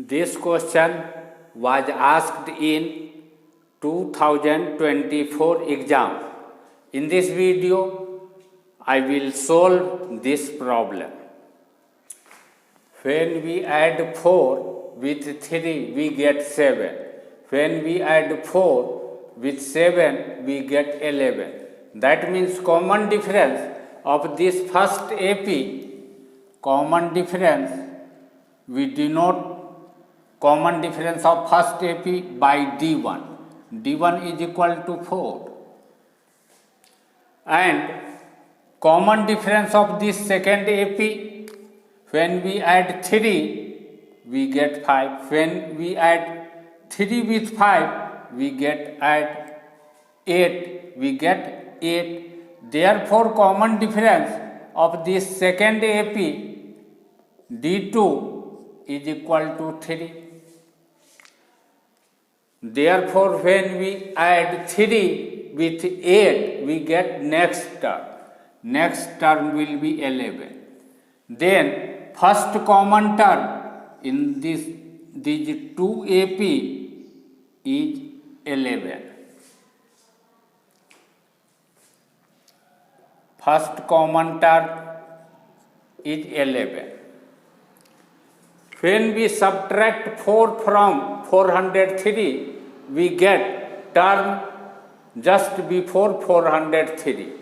This question was asked in 2024 exam. In this video, I will solve this problem. When we add 4 with 3, we get 7. When we add 4 with 7, we get 11. That means common difference of this first AP, common difference, we denote common difference of first AP by D1. D1 is equal to 4. And common difference of this second AP, when we add 3, we get 5. When we add 3 with 5, we get 8. We get 8. Therefore, common difference of this second AP, D2, is equal to 3. Therefore, when we add 3 with 8, we get next term. Next term will be 11. Then, first common term in these two AP is 11. First common term is 11. When we subtract 4 from 403, we get term just before 403.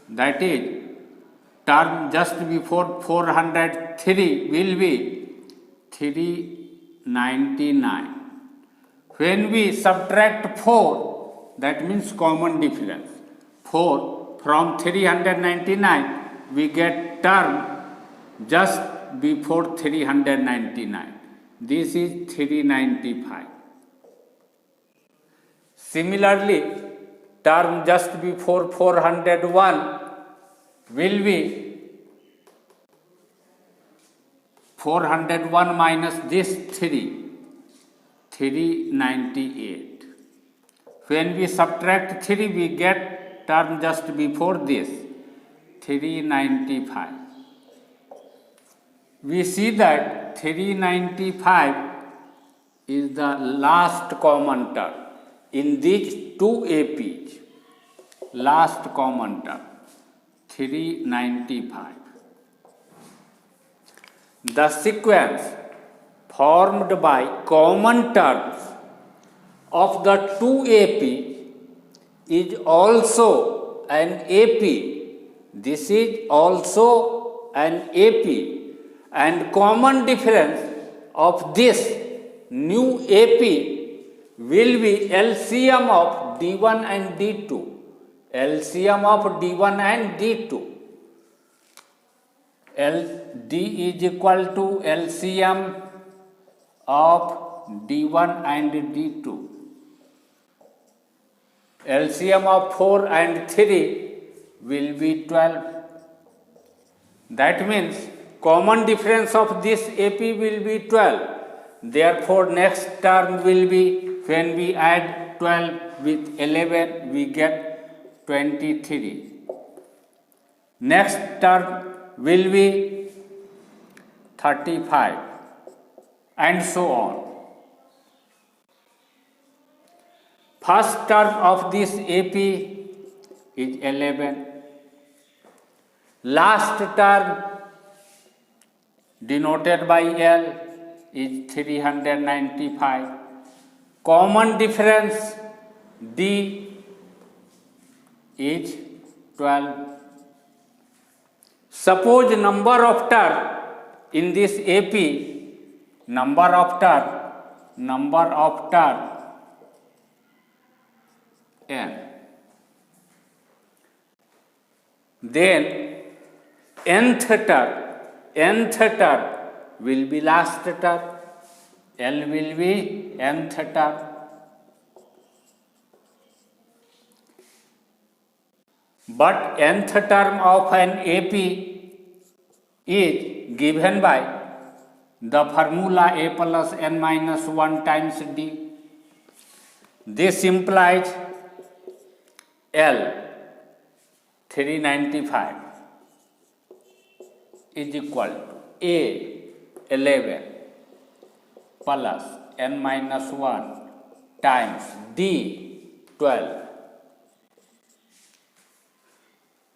That is, term just before 403 will be 399. When we subtract 4, that means common difference. 4 from 399, we get term just before 399. This is 395. Similarly, term just before 401 will be 401 minus this 398. When we subtract 3, we get term just before this, 395. We see that 395 is the last common term in these two APs. Last common term, 395. The sequence formed by common terms of the two AP is also an AP. This is also an AP. And common difference of this new AP will be LCM of D1 and D2. LCM of D1 and D2. D is equal to LCM of D1 and D2. LCM of 4 and 3 will be 12. That means common difference of this AP will be 12. Therefore, next term will be, when we add 12 with 11, we get 23. Next term will be 35, and so on. First term of this AP is 11. Last term denoted by L is 395. Common difference D is 12. Suppose number of term in this AP, number of term n. Then nth term will be last term. L will be nth term. But nth term of an AP is given by the formula A plus n minus 1 times D. This implies L 395 is equal to A 11 plus n minus 1 times d 12,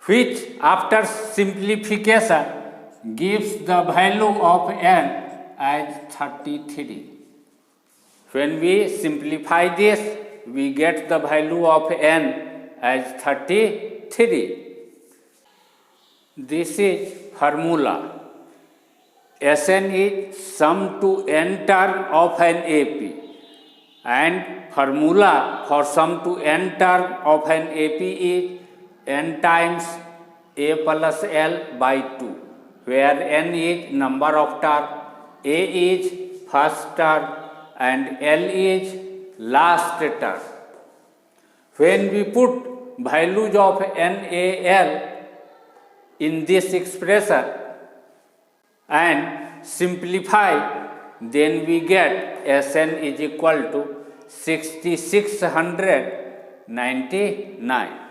which after simplification gives the value of n as 33. When we simplify this, we get the value of n as 33. This is formula. Sn is sum to n term of an AP, and formula for sum to n term of an AP is n times a plus l by 2, where n is number of term, a is first term, and l is last term. When we put values of n, a, l in this expression and simplify, then we get Sn is equal to 6699.